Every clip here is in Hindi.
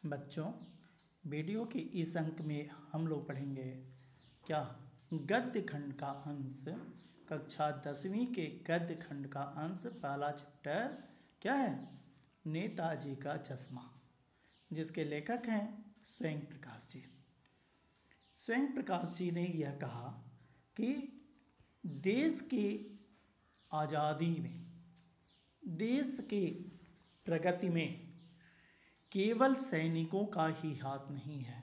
बच्चों, वीडियो के इस अंक में हम लोग पढ़ेंगे क्या गद्य खंड का अंश, कक्षा 10वीं के गद्य खंड का अंश, पहला चैप्टर क्या है, नेताजी का चश्मा, जिसके लेखक हैं स्वयं प्रकाश जी। स्वयं प्रकाश जी ने यह कहा कि देश की आज़ादी में, देश की प्रगति में केवल सैनिकों का ही हाथ नहीं है,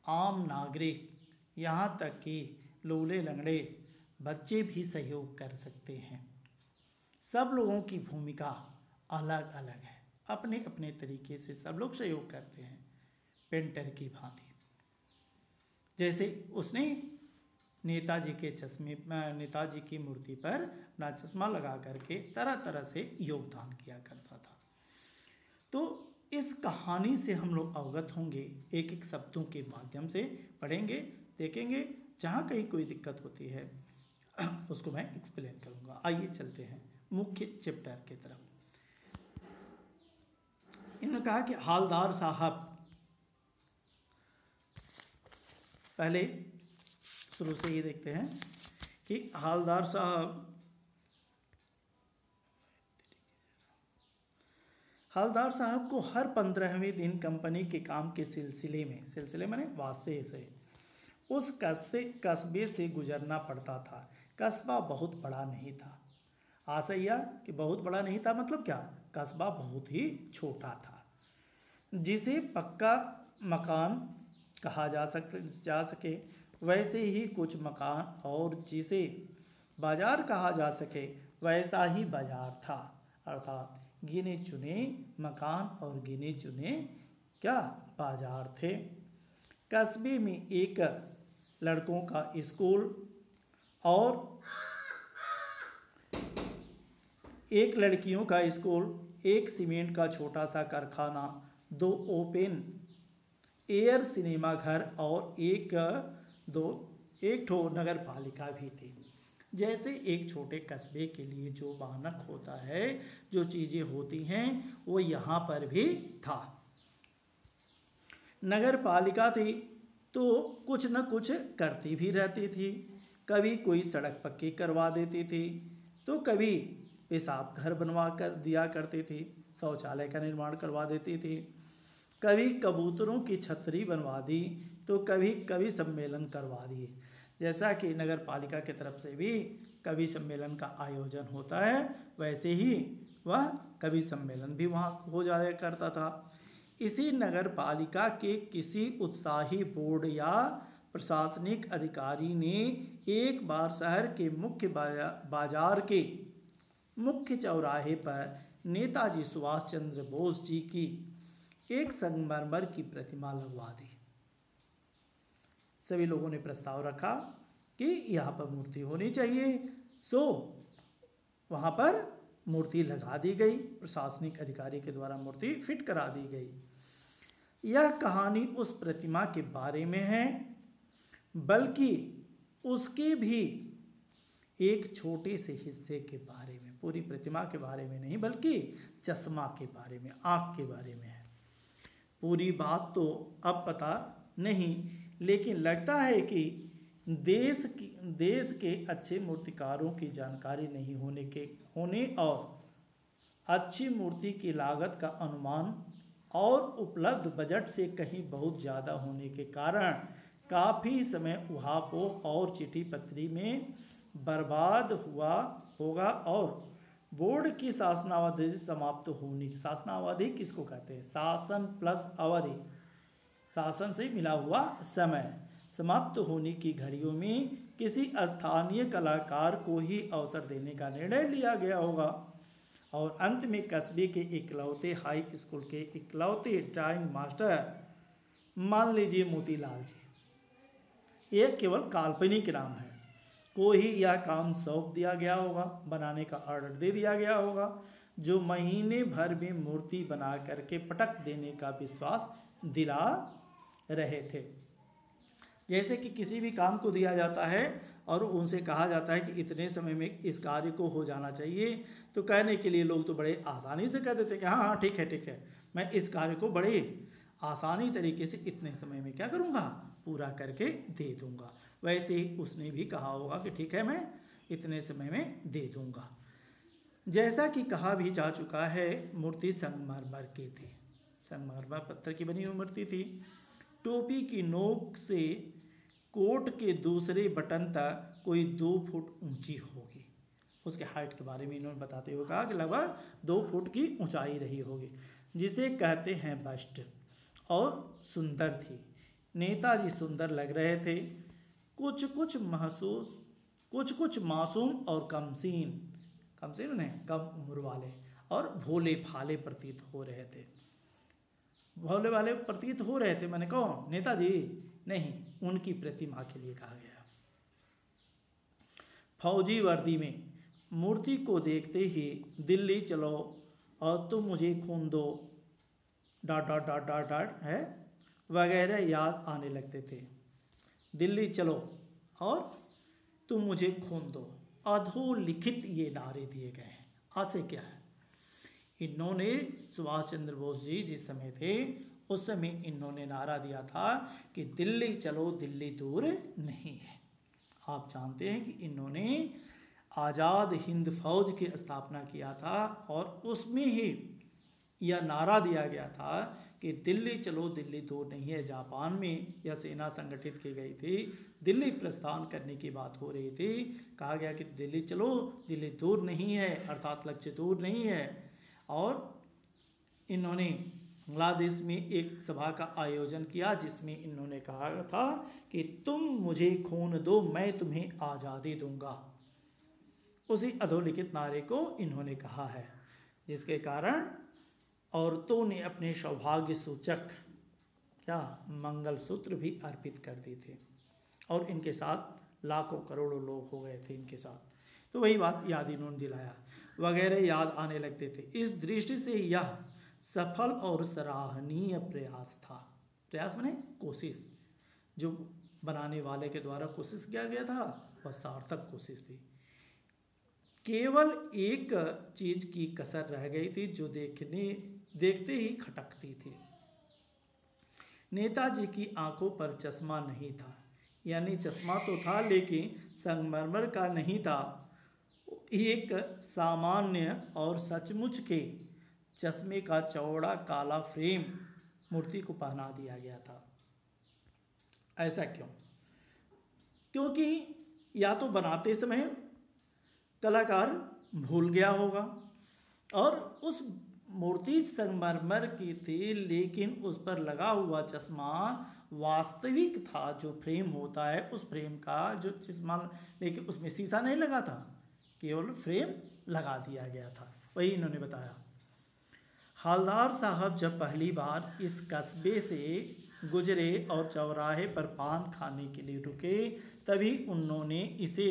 आम नागरिक, यहाँ तक कि लूले लंगड़े बच्चे भी सहयोग कर सकते हैं। सब लोगों की भूमिका अलग अलग है, अपने अपने तरीके से सब लोग सहयोग करते हैं, पेंटर की भांति। जैसे उसने नेताजी के चश्मे, नेताजी की मूर्ति पर अपना चश्मा लगा करके तरह तरह से योगदान किया करता था। तो इस कहानी से हम लोग अवगत होंगे, एक एक शब्दों के माध्यम से पढ़ेंगे, देखेंगे, जहाँ कहीं कोई दिक्कत होती है उसको मैं एक्सप्लेन करूँगा। आइए चलते हैं मुख्य चैप्टर की तरफ। इन्होंने कहा कि हालदार साहब, पहले शुरू से ये देखते हैं कि हालदार साहब को हर 15वें दिन कंपनी के काम के सिलसिले माने वास्ते से उस कस्बे से गुजरना पड़ता था। कस्बा बहुत बड़ा नहीं था। आशया कि बहुत बड़ा नहीं था मतलब क्या, कस्बा बहुत ही छोटा था, जिसे पक्का मकान कहा जा सके वैसे ही कुछ मकान, और जिसे बाजार कहा जा सके वैसा ही बाजार था। अर्थात गिने चुने मकान और गिने चुने क्या बाजार थे। कस्बे में एक लड़कों का स्कूल और एक लड़कियों का स्कूल, एक सीमेंट का छोटा सा कारखाना, 2 ओपन एयर सिनेमा घर और एक ठो नगर पालिका भी थी। जैसे एक छोटे कस्बे के लिए जो मानक होता है, जो चीज़ें होती हैं, वो यहाँ पर भी था। नगर पालिका थी तो कुछ न कुछ करती भी रहती थी। कभी कोई सड़क पक्की करवा देती थी, तो कभी पेशाब घर बनवा कर दिया करती थी, शौचालय का निर्माण करवा देती थी, कभी कबूतरों की छतरी बनवा दी, तो कभी सम्मेलन करवा दिए। जैसा कि नगर पालिका की तरफ से भी कभी सम्मेलन का आयोजन होता है, वैसे ही वह कभी सम्मेलन भी वहाँ हो जाया करता था। इसी नगर पालिका के किसी उत्साही बोर्ड या प्रशासनिक अधिकारी ने एक बार शहर के मुख्य बाजार के मुख्य चौराहे पर नेताजी सुभाष चंद्र बोस जी की एक संगमरमर की प्रतिमा लगवा दी। सभी लोगों ने प्रस्ताव रखा कि यहाँ पर मूर्ति होनी चाहिए, सो वहाँ पर मूर्ति लगा दी गई, प्रशासनिक अधिकारी के द्वारा मूर्ति फिट करा दी गई। यह कहानी उस प्रतिमा के बारे में है, बल्कि उसके भी एक छोटे से हिस्से के बारे में, पूरी प्रतिमा के बारे में नहीं, बल्कि चश्मा के बारे में, आँख के बारे में है। पूरी बात तो अब पता नहीं, लेकिन लगता है कि देश के अच्छे मूर्तिकारों की जानकारी नहीं होने और अच्छी मूर्ति की लागत का अनुमान और उपलब्ध बजट से कहीं बहुत ज़्यादा होने के कारण काफ़ी समय उहापोह और चिट्ठी पत्री में बर्बाद हुआ होगा, और बोर्ड की शासनावधि समाप्त होने, शासनावधि किसको कहते हैं, शासन प्लस अवधि, शासन से मिला हुआ समय समाप्त होने की घड़ियों में किसी स्थानीय कलाकार को ही अवसर देने का निर्णय लिया गया होगा, और अंत में कस्बे के इकलौते हाई स्कूल के इकलौते ड्राइंग मास्टर, मान लीजिए मोतीलाल जी, ये केवल काल्पनिक नाम है, को ही यह काम सौंप दिया गया होगा, बनाने का ऑर्डर दे दिया गया होगा, जो महीने भर में मूर्ति बना करके पटक देने का विश्वास दिला रहे थे। जैसे कि किसी भी काम को दिया जाता है और उनसे कहा जाता है कि इतने समय में इस कार्य को हो जाना चाहिए, तो कहने के लिए लोग तो बड़े आसानी से कह देते हैं कि हाँ हाँ ठीक है, मैं इस कार्य को बड़े आसानी तरीके से इतने समय में क्या करूँगा, पूरा करके दे दूँगा। वैसे ही उसने भी कहा होगा कि ठीक है मैं इतने समय में दे दूँगा। जैसा कि कहा भी जा चुका है, मूर्ति संगमरमर की थी, संगमरमर पत्थर की बनी हुई मूर्ति थी। टोपी की नोक से कोट के दूसरे बटन तक कोई 2 फुट ऊंची होगी। उसके हाइट के बारे में इन्होंने बताते हुए कहा कि लगभग 2 फुट की ऊंचाई रही होगी, जिसे कहते हैं बस्ट, और सुंदर थी। नेताजी सुंदर लग रहे थे, कुछ कुछ मासूम और कमसीन उन्हें कम उम्र वाले और भोले भाले प्रतीत हो रहे थे। भोले वाले प्रतीत हो रहे थे मैंने कौन, नेताजी नहीं, उनकी प्रतिमा के लिए कहा गया। फौजी वर्दी में मूर्ति को देखते ही दिल्ली चलो और तुम मुझे खून दो डाट है वगैरह याद आने लगते थे। दिल्ली चलो और तुम मुझे खून दो, अधोलिखित ये नारे दिए गए हैं। आशय क्या है, इन्होंने सुभाष चंद्र बोस जी जिस समय थे उस समय इन्होंने नारा दिया था कि दिल्ली चलो, दिल्ली दूर नहीं है। आप जानते हैं कि इन्होंने आज़ाद हिंद फौज की स्थापना किया था और उसमें ही यह नारा दिया गया था कि दिल्ली चलो, दिल्ली दूर नहीं है। जापान में यह सेना संगठित की गई थी, दिल्ली प्रस्थान करने की बात हो रही थी, कहा गया कि दिल्ली चलो, दिल्ली दूर नहीं है, अर्थात लक्ष्य दूर नहीं है। और इन्होंने बांग्लादेश में एक सभा का आयोजन किया जिसमें इन्होंने कहा था कि तुम मुझे खून दो, मैं तुम्हें आज़ादी दूंगा। उसी अधोलिखित नारे को इन्होंने कहा है, जिसके कारण औरतों ने अपने सौभाग्य सूचक क्या मंगलसूत्र भी अर्पित कर दिए थे, और इनके साथ लाखों करोड़ों लोग हो गए थे इनके साथ। तो वही बात याद इन्होंने दिलाया, वगैरह याद आने लगते थे। इस दृष्टि से यह सफल और सराहनीय प्रयास था। प्रयास माने कोशिश, जो बनाने वाले के द्वारा कोशिश किया गया था वह सार्थक कोशिश थी। केवल एक चीज की कसर रह गई थी जो देखते ही खटकती थी। नेताजी की आंखों पर चश्मा नहीं था, यानी चश्मा तो था लेकिन संगमरमर का नहीं था। एक सामान्य और सचमुच के चश्मे का चौड़ा काला फ्रेम मूर्ति को पहना दिया गया था। ऐसा क्यों? क्योंकि या तो बनाते समय कलाकार भूल गया होगा और उस मूर्ति संगमरमर की थी, लेकिन उस पर लगा हुआ चश्मा वास्तविक था। जो फ्रेम होता है उस फ्रेम का जो चश्मा, लेकिन उसमें शीशा नहीं लगा था, केवल फ्रेम लगा दिया गया था। वही इन्होंने बताया। हवलदार साहब जब पहली बार इस कस्बे से गुजरे और चौराहे पर पान खाने के लिए रुके, तभी उन्होंने इसे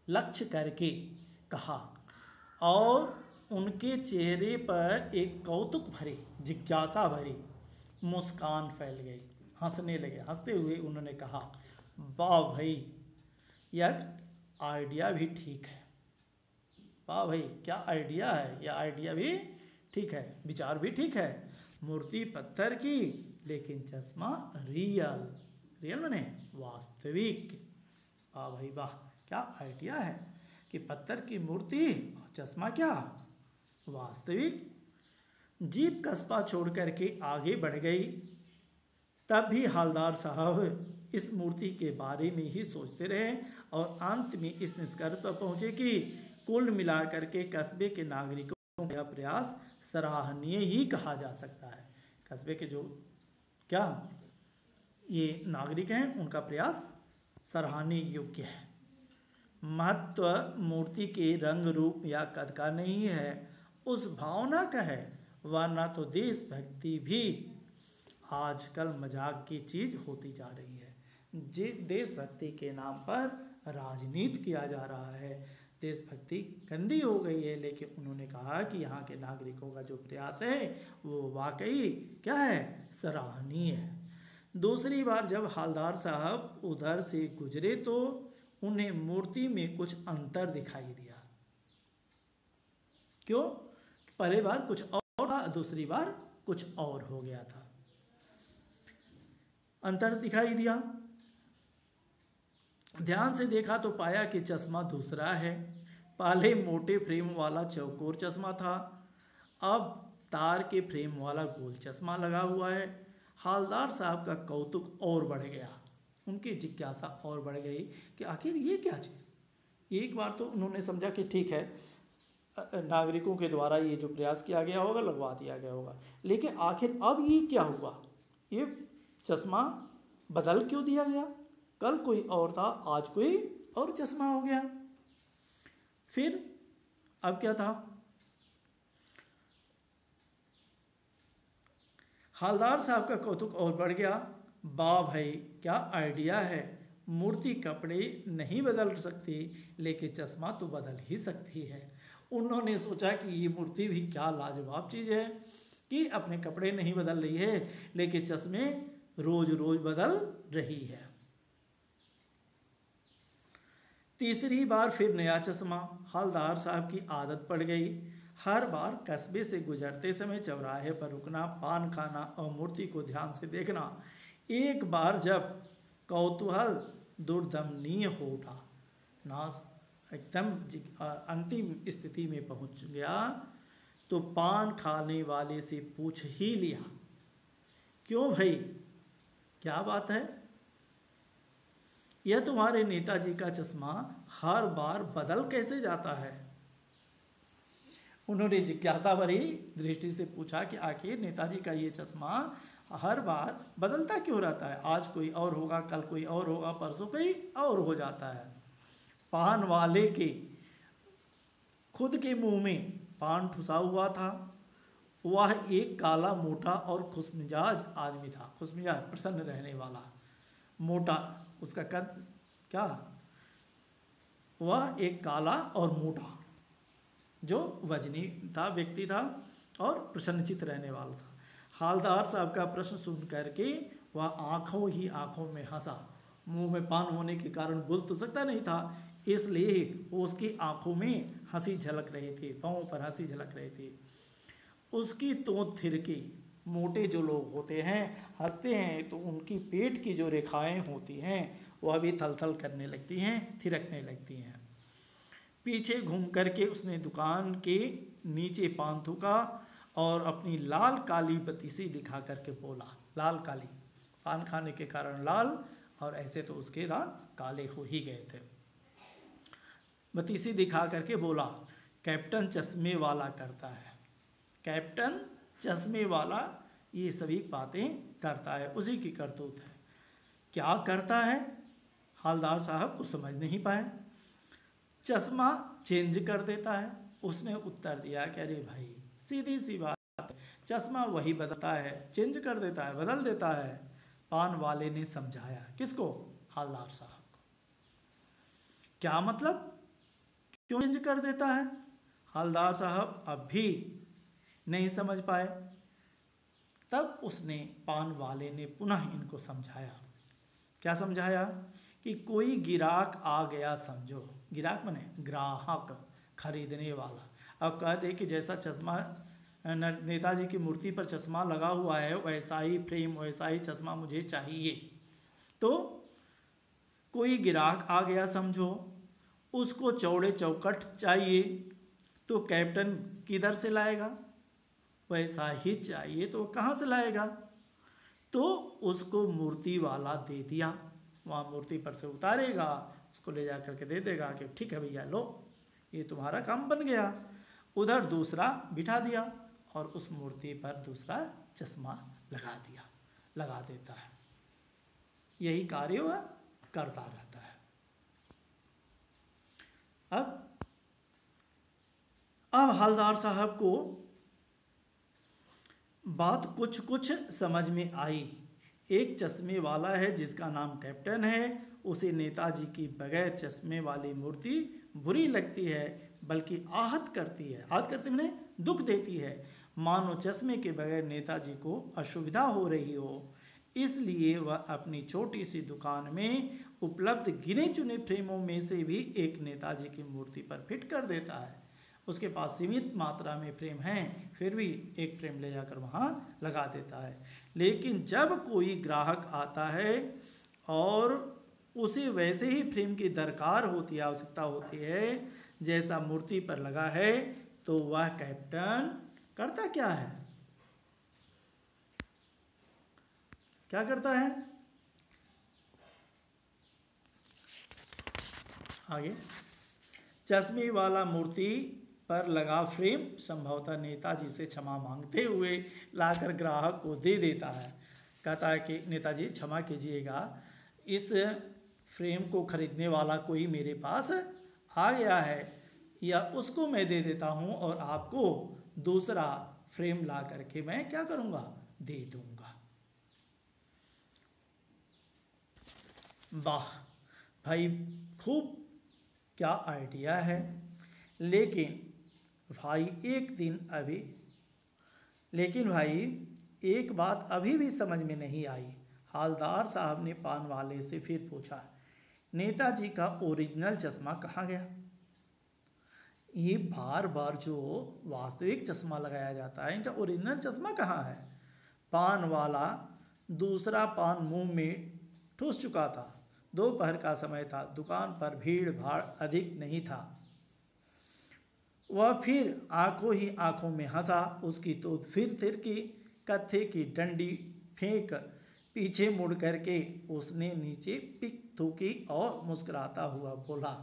लक्ष्य करके कहा, और उनके चेहरे पर एक कौतुक भरी, जिज्ञासा भरी मुस्कान फैल गई। हंसने लगे। हंसते हुए उन्होंने कहा, वाह भाई, यह आइडिया भी ठीक है। वाह भाई, क्या आइडिया है, यह आइडिया भी ठीक है, विचार भी ठीक है। मूर्ति पत्थर की लेकिन चश्मा रियल माने वास्तविक। वाह भाई वाह, क्या आइडिया है कि पत्थर की मूर्ति और चश्मा क्या वास्तविक। जीप कस्बा छोड़ करके आगे बढ़ गई। तब भी हवलदार साहब इस मूर्ति के बारे में ही सोचते रहे और अंत में इस निष्कर्ष पर पहुंचे कि कुल मिलाकर के कस्बे के नागरिकों का प्रयास सराहनीय ही कहा जा सकता है। कस्बे के जो क्या ये नागरिक हैं उनका प्रयास सराहनीय योग्य है। महत्व मूर्ति के रंग रूप या कद का नहीं है, उस भावना का है। वरना तो देशभक्ति भी आजकल मजाक की चीज होती जा रही है। देशभक्ति के नाम पर राजनीति किया जा रहा है, देशभक्ति गंदी हो गई है। लेकिन उन्होंने कहा कि यहाँ के नागरिकों का जो प्रयास है वो वाकई क्या है, सराहनीय है। दूसरी बार जब हवलदार साहब उधर से गुजरे तो उन्हें मूर्ति में कुछ अंतर दिखाई दिया। क्यों? पहले बार कुछ और था, दूसरी बार कुछ और हो गया था। अंतर दिखाई दिया। ध्यान से देखा तो पाया कि चश्मा दूसरा है। पहले मोटे फ्रेम वाला चौकोर चश्मा था, अब तार के फ्रेम वाला गोल चश्मा लगा हुआ है। हवलदार साहब का कौतुक और बढ़ गया, उनकी जिज्ञासा और बढ़ गई कि आखिर ये क्या चीज़। एक बार तो उन्होंने समझा कि ठीक है, नागरिकों के द्वारा ये जो प्रयास किया गया होगा लगवा दिया गया होगा, लेकिन आखिर अब ये क्या हुआ, ये चश्मा बदल क्यों दिया गया? कल कोई और था, आज कोई और चश्मा हो गया। फिर अब क्या था? हवलदार साहब का कौतुक और बढ़ गया। वाह भाई, क्या आइडिया है। मूर्ति कपड़े नहीं बदल सकती, लेकिन चश्मा तो बदल ही सकती है। उन्होंने सोचा कि ये मूर्ति भी क्या लाजवाब चीज़ है कि अपने कपड़े नहीं बदल रही है, लेकिन चश्मे रोज रोज बदल रही है। तीसरी बार फिर नया चश्मा। हवलदार साहब की आदत पड़ गई, हर बार कस्बे से गुजरते समय चौराहे पर रुकना, पान खाना और मूर्ति को ध्यान से देखना। एक बार जब कौतूहल दुर्दमनीय हो उठा, नास एकदम अंतिम स्थिति में पहुंच गया, तो पान खाने वाले से पूछ ही लिया, क्यों भाई, क्या बात है? यह तुम्हारे नेताजी का चश्मा हर बार बदल कैसे जाता है? उन्होंने जिज्ञासा भरी दृष्टि से पूछा कि आखिर नेताजी का ये चश्मा हर बार बदलता क्यों रहता है? आज कोई और होगा, कल कोई और होगा, परसों कोई और हो जाता है। पान वाले के खुद के मुंह में पान ठुसा हुआ था। वह एक काला, मोटा और खुशमिजाज आदमी था। खुशमिजाज, प्रसन्न रहने वाला, मोटा, उसका कद क्या, वह एक काला और मोटा जो वजनी था व्यक्ति था और प्रसन्नचित रहने वाला था। हवलदार साहब का प्रश्न सुन करके वह आंखों ही आंखों में हंसा। मुंह में पान होने के कारण बोल तो सकता नहीं था, इसलिए उसकी आंखों में हंसी झलक रही थी, पाँव पर हंसी झलक रही थी। उसकी तोंत थिरकी। मोटे जो लोग होते हैं हंसते हैं तो उनकी पेट की जो रेखाएं होती हैं वह भी थल-थल करने लगती हैं, थिरकने लगती हैं। पीछे घूम करके उसने दुकान के नीचे पान थूका और अपनी लाल काली बतीसी दिखा करके बोला, लाल काली, पान खाने के कारण लाल, और ऐसे तो उसके दांत काले हो ही गए थे। बतीसी दिखा करके बोला, कैप्टन चश्मे वाला करता है, कैप्टन चश्मे वाला ये सभी बातें करता है, उसी की करतूत है। क्या करता है? हवलदार साहब कुछ समझ नहीं पाए। चश्मा चेंज कर देता है। उसने उत्तर दिया कि अरे भाई, सीधी सी बात है, चश्मा वही बदलता है, चेंज कर देता है, बदल देता है। पान वाले ने समझाया। किसको? हवलदार साहब को। क्या मतलब, क्यों चेंज कर देता है? हवलदार साहब अब भी नहीं समझ पाए। तब उसने, पान वाले ने पुनः इनको समझाया। क्या समझाया? कि कोई गिराक आ गया समझो, गिराक माने ग्राहक, खरीदने वाला। अब कहते कि जैसा चश्मा नेताजी की मूर्ति पर चश्मा लगा हुआ है, वैसा ही फ्रेम, वैसा ही चश्मा मुझे चाहिए। तो कोई गिराक आ गया समझो, उसको चौड़े चौकट चाहिए, तो कैप्टन किधर से लाएगा? वैसा ही चाहिए तो कहाँ से लाएगा? तो उसको मूर्ति वाला दे दिया। वहाँ मूर्ति पर से उतारेगा, उसको ले जा करके दे देगा कि ठीक है भैया, लो ये तुम्हारा काम बन गया। उधर दूसरा बिठा दिया और उस मूर्ति पर दूसरा चश्मा लगा दिया, लगा देता है। यही कार्य वह करता रहता है। अब हवलदार साहब को बात कुछ कुछ समझ में आई। एक चश्मे वाला है जिसका नाम कैप्टन है, उसे नेताजी की बगैर चश्मे वाली मूर्ति बुरी लगती है, बल्कि आहत करती है। आहत करती माने दुख देती है, मानो चश्मे के बगैर नेताजी को असुविधा हो रही हो। इसलिए वह अपनी छोटी सी दुकान में उपलब्ध गिने चुने फ्रेमों में से भी एक नेताजी की मूर्ति पर फिट कर देता है। उसके पास सीमित मात्रा में फ्रेम हैं, फिर भी एक फ्रेम ले जाकर वहाँ लगा देता है। लेकिन जब कोई ग्राहक आता है और उसे वैसे ही फ्रेम की दरकार होती है, आवश्यकता होती है जैसा मूर्ति पर लगा है, तो वह कैप्टन करता क्या है? क्या करता है? आगे, चश्मे वाला मूर्ति पर लगा फ्रेम संभवतः नेताजी से क्षमा मांगते हुए लाकर ग्राहक को दे देता है। कहता है कि नेताजी क्षमा कीजिएगा, इस फ्रेम को खरीदने वाला कोई मेरे पास आ गया है, या उसको मैं दे देता हूँ और आपको दूसरा फ्रेम ला करके मैं क्या करूँगा? दे दूँगा। वाह भाई, खूब, क्या आइडिया है। लेकिन भाई एक बात अभी भी समझ में नहीं आई। हवलदार साहब ने पान वाले से फिर पूछा, नेताजी का ओरिजिनल चश्मा कहाँ गया? ये बार बार जो वास्तविक चश्मा लगाया जाता है, इनका ओरिजिनल चश्मा कहाँ है? पान वाला दूसरा पान मुंह में ठूस चुका था। दोपहर का समय था, दुकान पर भीड़ भाड़ अधिक नहीं था। वह फिर आंखों ही आंखों में हंसा। उसकी तो फिर की कत्थे की डंडी फेंक पीछे मुड़ करके उसने नीचे पिक थूकी और मुस्कुराता हुआ बोला,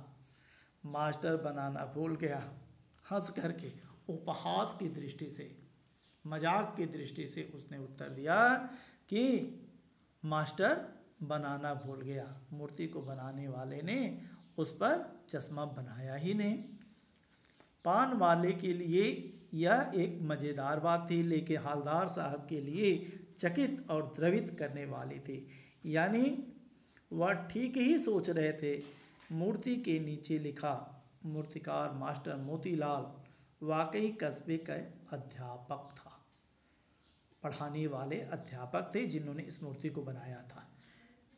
मास्टर बनाना भूल गया। हंस करके, उपहास की दृष्टि से, मजाक की दृष्टि से उसने उत्तर दिया कि मास्टर बनाना भूल गया। मूर्ति को बनाने वाले ने उस पर चश्मा बनाया ही नहीं। पान वाले के लिए यह एक मज़ेदार बात थी, लेकिन हवलदार साहब के लिए चकित और द्रवित करने वाली थी। यानी वह ठीक ही सोच रहे थे। मूर्ति के नीचे लिखा, मूर्तिकार मास्टर मोतीलाल वाकई कस्बे का अध्यापक था। पढ़ाने वाले अध्यापक थे जिन्होंने इस मूर्ति को बनाया था।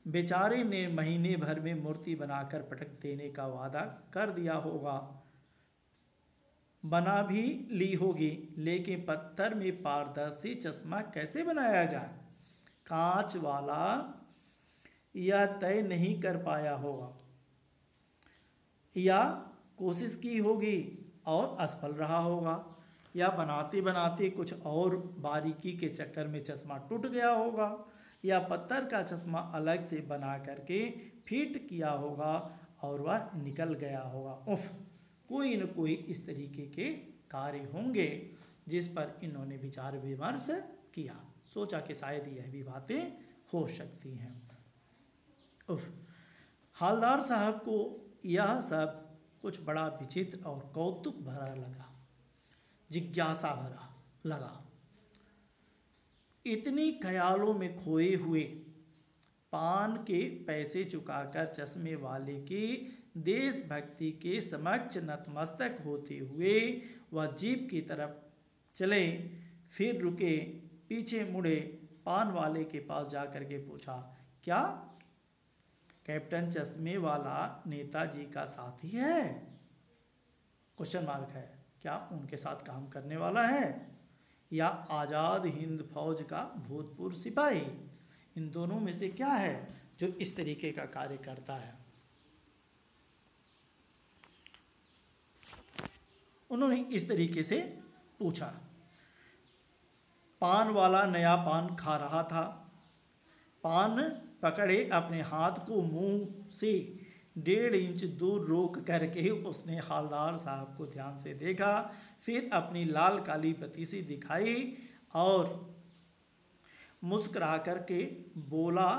बेचारे ने महीने भर में मूर्ति बनाकर पटक देने का वादा कर दिया होगा, बना भी ली होगी, लेकिन पत्थर में पारदर्शी चश्मा कैसे बनाया जाए? कांच वाला यह तय नहीं कर पाया होगा, या कोशिश की होगी और असफल रहा होगा, या बनाते बनाते कुछ और बारीकी के चक्कर में चश्मा टूट गया होगा, या पत्थर का चश्मा अलग से बना करके फिट किया होगा और वह निकल गया होगा। उफ, कोई न कोई इस तरीके के कार्य होंगे जिस पर इन्होंने विचार विमर्श किया। सोचा कि शायद यह भी बातें हो सकती हैं। उफ, हवलदार साहब को यह सब कुछ बड़ा विचित्र और कौतुक भरा लगा, जिज्ञासा भरा लगा। इतनी ख्यालों में खोए हुए, पान के पैसे चुकाकर चश्मे वाले की देशभक्ति के समक्ष नतमस्तक होते हुए वह जीप की तरफ चले, फिर रुके, पीछे मुड़े, पान वाले के पास जाकर के पूछा, क्या कैप्टन चश्मे वाला नेताजी का साथी है? क्वेश्चन मार्क है। क्या उनके साथ काम करने वाला है, या आज़ाद हिंद फौज का भूतपूर्व सिपाही? इन दोनों में से क्या है जो इस तरीके का कार्य करता है? उन्होंने इस तरीके से पूछा। पान वाला नया पान खा रहा था। पान पकड़े अपने हाथ को मुंह से 1.5 इंच दूर रोक करके उसने हवलदार साहब को ध्यान से देखा, फिर अपनी लाल काली पतीसी दिखाई और मुस्कुरा करके बोला,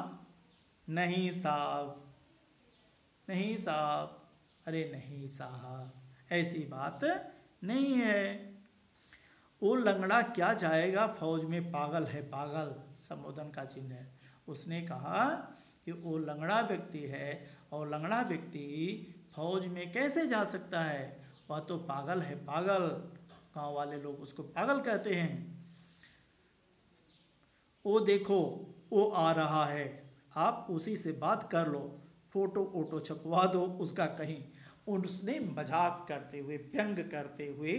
नहीं साहब, नहीं साहब, अरे नहीं साहब, ऐसी बात नहीं है। वो लंगड़ा क्या जाएगा फौज में, पागल है पागल, संबोधन का चिन्ह है। उसने कहा कि वो लंगड़ा व्यक्ति है और लंगड़ा व्यक्ति फौज में कैसे जा सकता है, वह तो पागल है पागल। गांव वाले लोग उसको पागल कहते हैं। वो देखो, वो आ रहा है, आप उसी से बात कर लो, फोटो वोटो छपवा दो उसका कहीं। उसने मजाक करते हुए, व्यंग करते हुए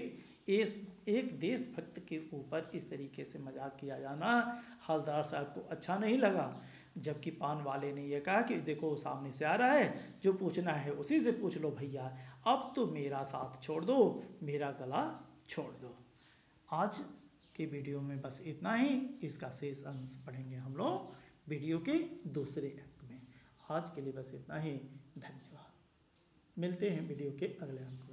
एक देशभक्त के ऊपर इस तरीके से मजाक किया जाना हवलदार साहब को अच्छा नहीं लगा। जबकि पान वाले ने यह कहा कि देखो सामने से आ रहा है, जो पूछना है उसी से पूछ लो भैया, अब तो मेरा साथ छोड़ दो, मेरा गला छोड़ दो। आज के वीडियो में बस इतना ही। इसका शेष अंश पढ़ेंगे हम लोग वीडियो के दूसरे अंक में। आज के लिए बस इतना ही। धन्यवाद। मिलते हैं वीडियो के अगले अंक में।